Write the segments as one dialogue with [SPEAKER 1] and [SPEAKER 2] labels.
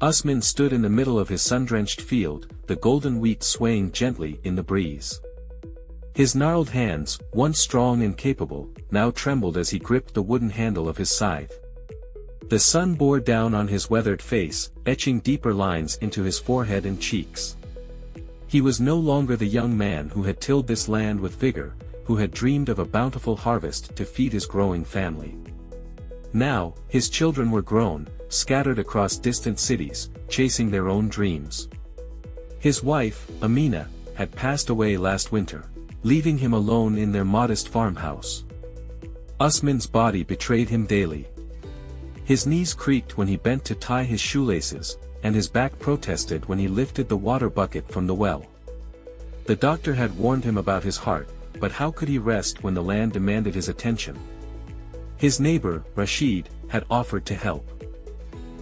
[SPEAKER 1] Usman stood in the middle of his sun-drenched field, the golden wheat swaying gently in the breeze. His gnarled hands, once strong and capable, now trembled as he gripped the wooden handle of his scythe. The sun bore down on his weathered face, etching deeper lines into his forehead and cheeks. He was no longer the young man who had tilled this land with vigor, who had dreamed of a bountiful harvest to feed his growing family. Now, his children were grown, scattered across distant cities, chasing their own dreams. His wife, Amina, had passed away last winter, leaving him alone in their modest farmhouse. Usman's body betrayed him daily. His knees creaked when he bent to tie his shoelaces, and his back protested when he lifted the water bucket from the well. The doctor had warned him about his heart, but how could he rest when the land demanded his attention? His neighbor, Rashid, had offered to help.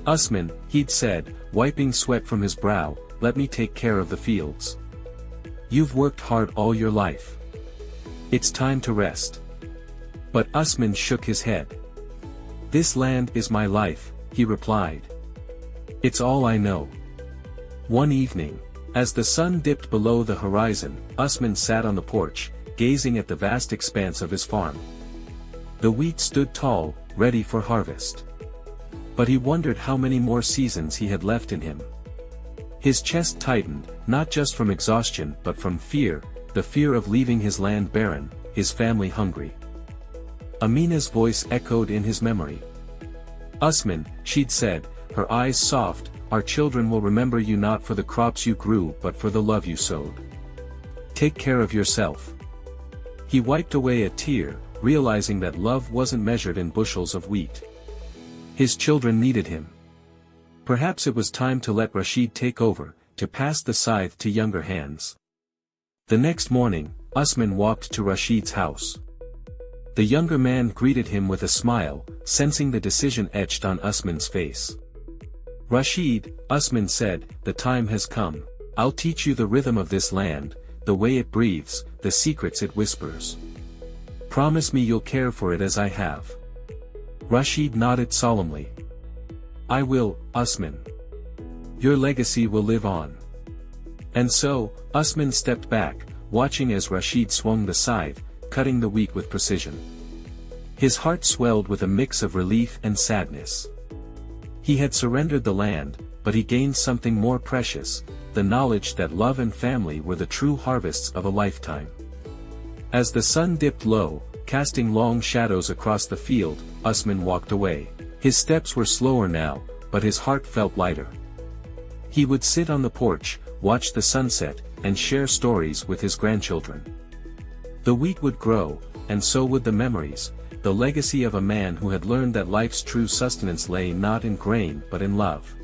[SPEAKER 1] "Usman," he'd said, wiping sweat from his brow, "let me take care of the fields. You've worked hard all your life. It's time to rest." But Usman shook his head. "This land is my life," he replied. "It's all I know." One evening, as the sun dipped below the horizon, Usman sat on the porch, gazing at the vast expanse of his farm. The wheat stood tall, ready for harvest. But he wondered how many more seasons he had left in him. His chest tightened, not just from exhaustion but from fear, the fear of leaving his land barren, his family hungry. Amina's voice echoed in his memory. "Usman," she'd said, her eyes soft, "our children will remember you not for the crops you grew but for the love you sowed. Take care of yourself." He wiped away a tear, realizing that love wasn't measured in bushels of wheat. His children needed him. Perhaps it was time to let Rashid take over, to pass the scythe to younger hands. The next morning, Usman walked to Rashid's house. The younger man greeted him with a smile, sensing the decision etched on Usman's face. "Rashid," Usman said, "the time has come. I'll teach you the rhythm of this land, the way it breathes, the secrets it whispers. Promise me you'll care for it as I have." Rashid nodded solemnly. "I will, Usman. Your legacy will live on." And so, Usman stepped back, watching as Rashid swung the scythe, cutting the wheat with precision. His heart swelled with a mix of relief and sadness. He had surrendered the land, but he gained something more precious, the knowledge that love and family were the true harvests of a lifetime. As the sun dipped low, casting long shadows across the field, Usman walked away. His steps were slower now, but his heart felt lighter. He would sit on the porch, watch the sunset, and share stories with his grandchildren. The wheat would grow, and so would the memories, the legacy of a man who had learned that life's true sustenance lay not in grain but in love.